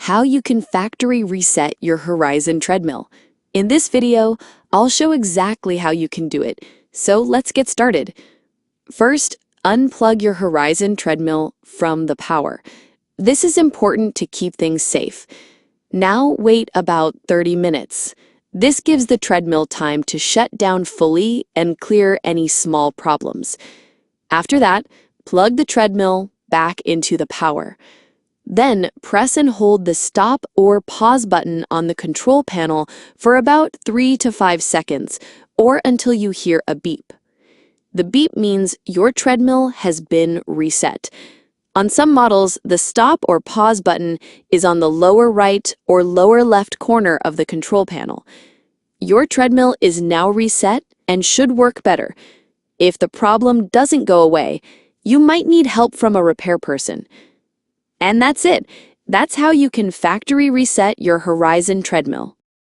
how you can factory reset your Horizon treadmill. In this video, I'll show exactly how you can do it, so let's get started. First, unplug your Horizon treadmill from the power. This is important to keep things safe. Now wait about 30 minutes. This gives the treadmill time to shut down fully and clear any small problems. After that, plug the treadmill back into the power. Then press and hold the stop or pause button on the control panel for about 3 to 5 seconds, or until you hear a beep. The beep means your treadmill has been reset. On some models, the stop or pause button is on the lower right or lower left corner of the control panel. Your treadmill is now reset and should work better. If the problem doesn't go away, you might need help from a repair person. And that's it. That's how you can factory reset your Horizon treadmill.